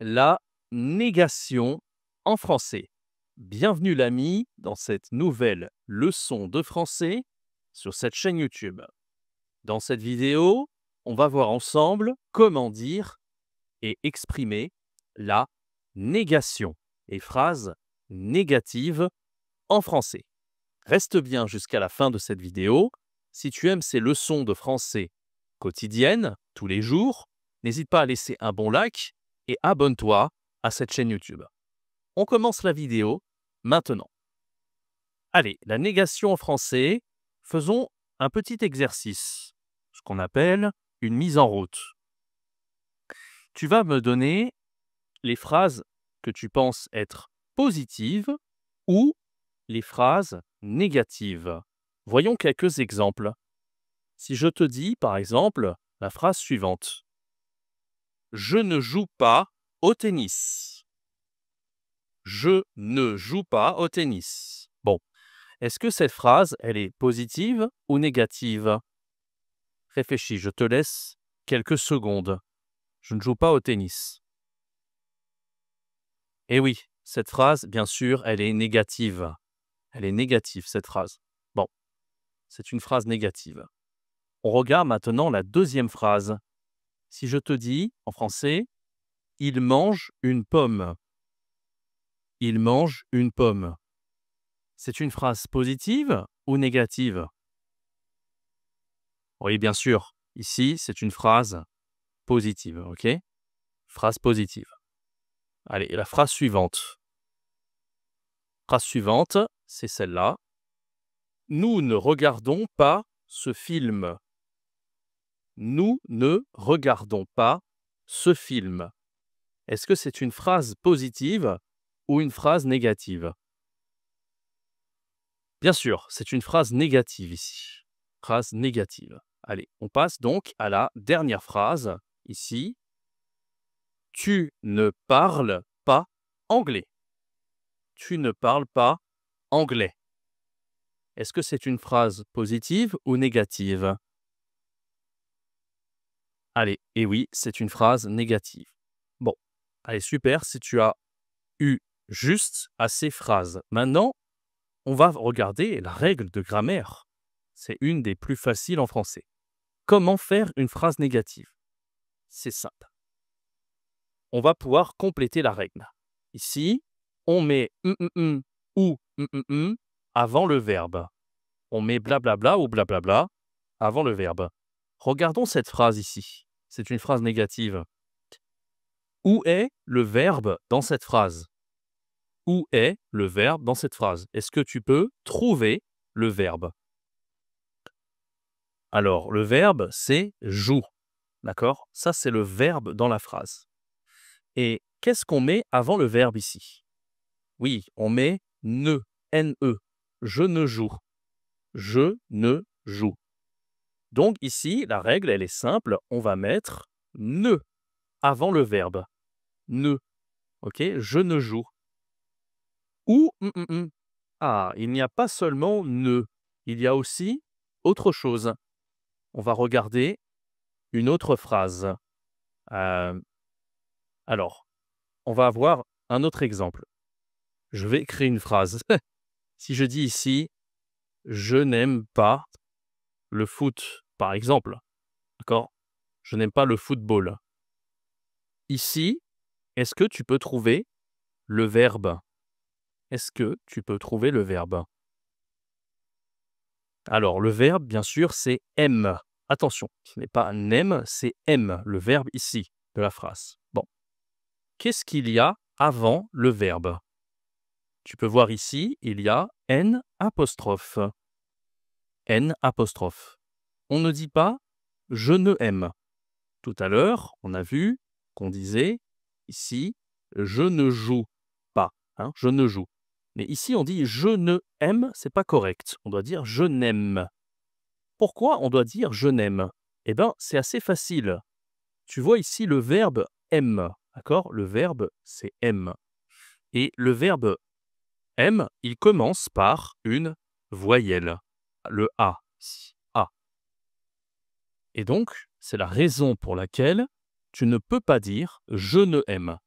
la négation en français. Bienvenue l'ami dans cette nouvelle leçon de français sur cette chaîne YouTube. Dans cette vidéo, on va voir ensemble comment dire et exprimer la négation et phrases négatives en français. Reste bien jusqu'à la fin de cette vidéo. Si tu aimes ces leçons de français quotidiennes, tous les jours, n'hésite pas à laisser un bon like et abonne-toi à cette chaîne YouTube. On commence la vidéo maintenant. Allez, la négation en français, faisons un petit exercice, ce qu'on appelle une mise en route. Tu vas me donner les phrases que tu penses être positives ou les phrases négatives. Voyons quelques exemples. Si je te dis, par exemple, la phrase suivante. Je ne joue pas au tennis. Je ne joue pas au tennis. Bon, est-ce que cette phrase, elle est positive ou négative? Réfléchis, je te laisse quelques secondes. Je ne joue pas au tennis. Eh oui, cette phrase, bien sûr, elle est négative. Elle est négative, cette phrase. Bon, c'est une phrase négative. On regarde maintenant la deuxième phrase. Si je te dis, en français, « Il mange une pomme ». Il mange une pomme. C'est une phrase positive ou négative? Oui, bien sûr. Ici, c'est une phrase positive, ok? Phrase positive. Allez, la phrase suivante. Phrase suivante, c'est celle-là. Nous ne regardons pas ce film. Nous ne regardons pas ce film. Est-ce que c'est une phrase positive ou une phrase négative? Bien sûr, c'est une phrase négative ici. Phrase négative. Allez, on passe donc à la dernière phrase, ici. Tu ne parles pas anglais. Tu ne parles pas anglais. Est-ce que c'est une phrase positive ou négative? Allez, et oui, c'est une phrase négative. Bon, allez, super, si tu as eu juste à ces phrases. Maintenant, on va regarder la règle de grammaire. C'est une des plus faciles en français. Comment faire une phrase négative? C'est simple. On va pouvoir compléter la règle. Ici, on met ou avant le verbe. On met blablabla ou blablabla avant le verbe. Regardons cette phrase ici. C'est une phrase négative. Où est le verbe dans cette phrase? Où est le verbe dans cette phrase? Est-ce que tu peux trouver le verbe? Alors, le verbe, c'est « joue ». D'accord? Ça, c'est le verbe dans la phrase. Et qu'est-ce qu'on met avant le verbe ici? Oui, on met « ne ». N-E. Je ne joue. Je ne joue. Donc ici, la règle, elle est simple. On va mettre « ne » avant le verbe. Ne. Ok? Je ne joue. Ou Ah, il n'y a pas seulement « ne ». Il y a aussi autre chose. On va regarder une autre phrase. Alors, on va avoir un autre exemple. Je vais créer une phrase. Si je dis ici « je n'aime pas le foot », par exemple. D'accord? Je n'aime pas le football. Ici, est-ce que tu peux trouver le verbe? Est-ce que tu peux trouver le verbe? Alors, le verbe, bien sûr, c'est « aime ». Attention, ce n'est pas « n'aime », c'est « aime », le verbe ici de la phrase. Bon. Qu'est-ce qu'il y a avant le verbe? Tu peux voir ici, il y a « n ». N'. On ne dit pas « je ne aime ». Tout à l'heure, on a vu qu'on disait ici « je ne joue pas ». Je ne joue. Mais ici, on dit « je ne aime », c'est pas correct. On doit dire « je n'aime ». Pourquoi on doit dire « je n'aime » ? Eh bien, c'est assez facile. Tu vois ici le verbe « aime ». D'accord? Le verbe, c'est « aime ». Et le verbe « aime », il commence par une voyelle. Le « a ». A. Et donc, c'est la raison pour laquelle tu ne peux pas dire « je ne aime ».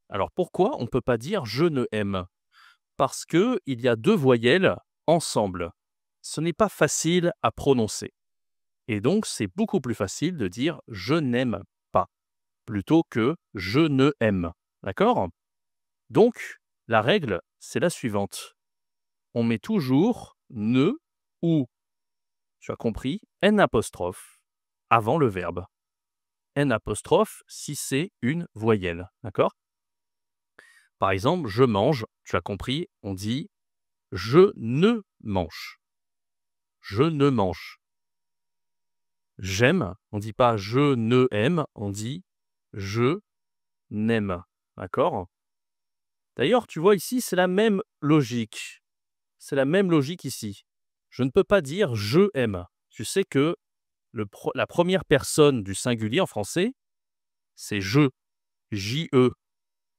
Alors pourquoi on ne peut pas dire je ne aime? Parce qu'il y a deux voyelles ensemble. Ce n'est pas facile à prononcer. Et donc, c'est beaucoup plus facile de dire je n'aime pas plutôt que je ne aime. D'accord? Donc, la règle, c'est la suivante. On met toujours ne ou, tu as compris, n apostrophe avant le verbe. N apostrophe si c'est une voyelle. D'accord? Par exemple, je mange, tu as compris, on dit je ne mange. Je ne mange. J'aime, on ne dit pas je ne aime, on dit je n'aime. D'accord? D'ailleurs, tu vois ici, c'est la même logique. C'est la même logique ici. Je ne peux pas dire je aime. Tu sais que la première personne du singulier en français, c'est je, J-E.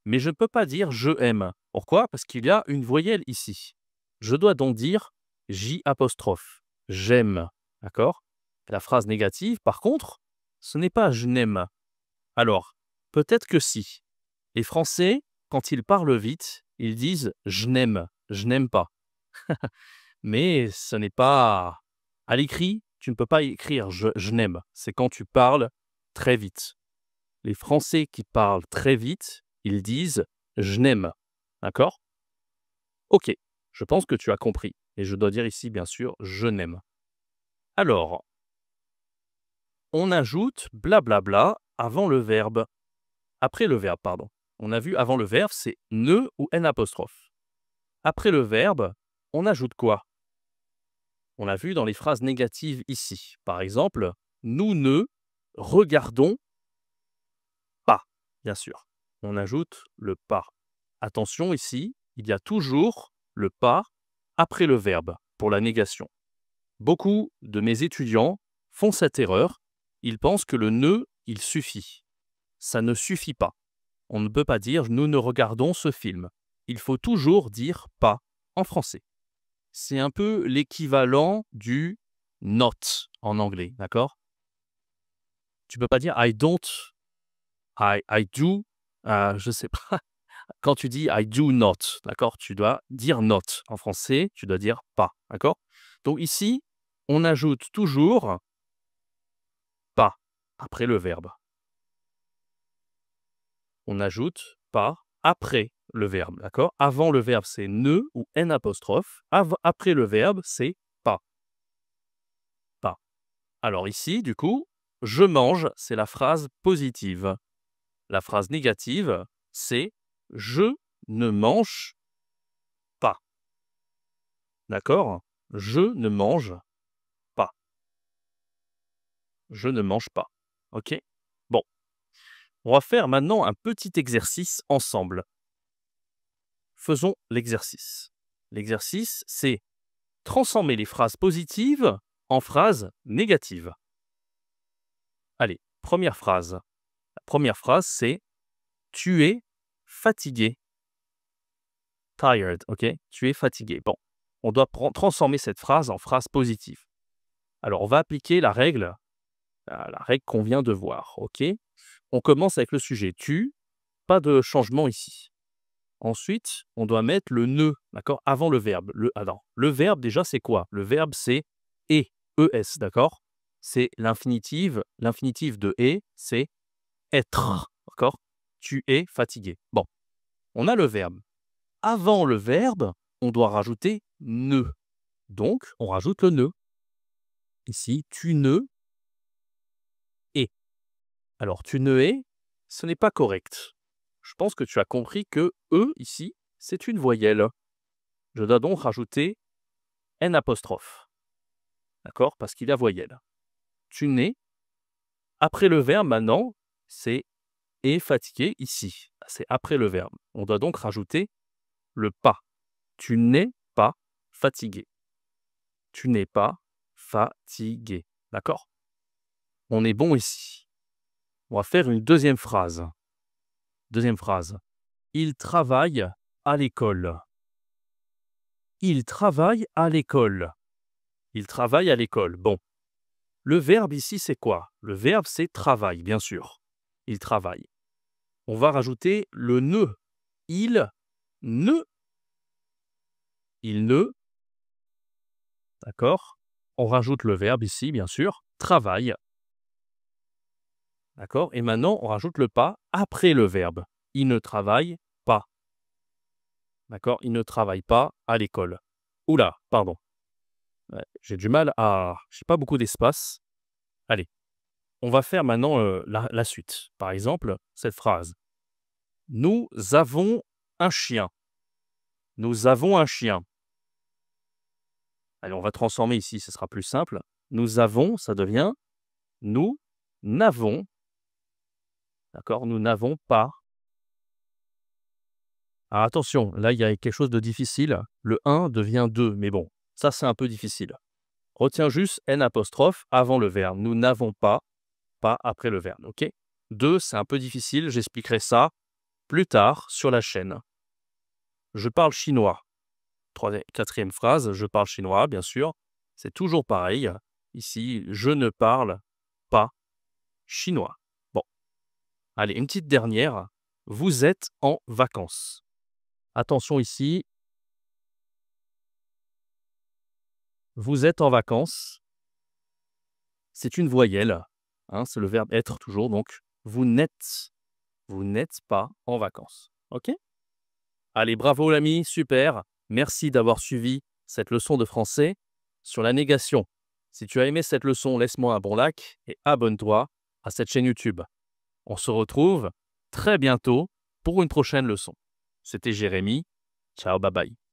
Mais je ne peux pas dire je aime. Pourquoi? Parce qu'il y a une voyelle ici. Je dois donc dire J apostrophe. J'aime. D'accord? La phrase négative, par contre, ce n'est pas je n'aime. Alors, peut-être que si. Les Français, quand ils parlent vite, ils disent je n'aime pas. Mais ce n'est pas à l'écrit, tu ne peux pas écrire je n'aime. C'est quand tu parles très vite. Les Français qui parlent très vite, ils disent je n'aime. D'accord? Ok, je pense que tu as compris. Et je dois dire ici, bien sûr, je n'aime. Alors, on ajoute blablabla avant le verbe. Après le verbe, pardon. On a vu avant le verbe, c'est ne ou n apostrophe. Après le verbe, on ajoute quoi? On l'a vu dans les phrases négatives ici. Par exemple, nous ne regardons pas, bien sûr. On ajoute le pas. Attention ici, il y a toujours le pas après le verbe pour la négation. Beaucoup de mes étudiants font cette erreur. Ils pensent que le ne, il suffit. Ça ne suffit pas. On ne peut pas dire nous ne regardons ce film. Il faut toujours dire pas en français. C'est un peu l'équivalent du not en anglais, d'accord? Tu peux pas dire I don't, I do, je sais pas. Quand tu dis I do not, d'accord? Tu dois dire not. En français, tu dois dire pas, d'accord? Donc ici, on ajoute toujours pas après le verbe. On ajoute pas après le verbe, d'accord? Avant le verbe, c'est ne ou n apostrophe. Après le verbe, c'est pas. Pas. Alors ici, du coup, je mange, c'est la phrase positive. La phrase négative, c'est je ne mange pas. D'accord? Je ne mange pas. Je ne mange pas. OK? Bon. On va faire maintenant un petit exercice ensemble. Faisons l'exercice. L'exercice, c'est transformer les phrases positives en phrases négatives. Allez, première phrase. La première phrase, c'est « Tu es fatigué ». Tired, ok? Tu es fatigué. Bon, on doit transformer cette phrase en phrase positive. Alors, on va appliquer la règle qu'on vient de voir, ok? On commence avec le sujet « tu », pas de changement ici. Ensuite, on doit mettre le « ne », d'accord? Avant le verbe. Le verbe, déjà, c'est quoi? Le verbe, c'est « et », ES, d'accord? C'est l'infinitive. L'infinitive de « et », c'est « être », d'accord? Tu es fatigué. Bon, on a le verbe. Avant le verbe, on doit rajouter « ne ». Donc, on rajoute le « ne ». Ici, tu ne es. Alors, tu ne es, ce n'est pas correct. Je pense que tu as compris que « e » ici, c'est une voyelle. Je dois donc rajouter n apostrophe. D'accord? Parce qu'il y a voyelle. Tu n'es. Après le verbe, maintenant, c'est « est fatigué » ici. C'est après le verbe. On doit donc rajouter le « pas ». Tu n'es pas fatigué. Tu n'es pas fatigué. D'accord? On est bon ici. On va faire une deuxième phrase. Deuxième phrase. Il travaille à l'école. Il travaille à l'école. Il travaille à l'école. Bon. Le verbe ici, c'est quoi? Le verbe, c'est travail, bien sûr. Il travaille. On va rajouter le ne Il ne. Il ne. D'accord? On rajoute le verbe ici, bien sûr. Travaille. D'accord? Et maintenant, on rajoute le pas après le verbe. Il ne travaille pas. D'accord? Il ne travaille pas à l'école. Oula, pardon. Ouais, j'ai du mal à... J'ai pas beaucoup d'espace. Allez, on va faire maintenant la suite. Par exemple, cette phrase. Nous avons un chien. Nous avons un chien. Allez, on va transformer ici, ce sera plus simple. Nous avons, ça devient nous n'avons. D'accord? Nous n'avons pas. Alors attention, là, il y a quelque chose de difficile. Le 1 devient 2, mais bon, ça, c'est un peu difficile. Retiens juste N apostrophe avant le verbe. Nous n'avons pas, pas après le verbe, ok? 2, c'est un peu difficile, j'expliquerai ça plus tard sur la chaîne. Je parle chinois. Quatrième phrase, je parle chinois, bien sûr. C'est toujours pareil. Ici, je ne parle pas chinois. Bon, allez, une petite dernière. Vous êtes en vacances. Attention ici. Vous êtes en vacances. C'est une voyelle. Hein, c'est le verbe être toujours. Donc, vous n'êtes pas en vacances. OK? Allez, bravo l'ami, super. Merci d'avoir suivi cette leçon de français sur la négation. Si tu as aimé cette leçon, laisse-moi un bon like et abonne-toi à cette chaîne YouTube. On se retrouve très bientôt pour une prochaine leçon. C'était Jérémy. Ciao, bye bye.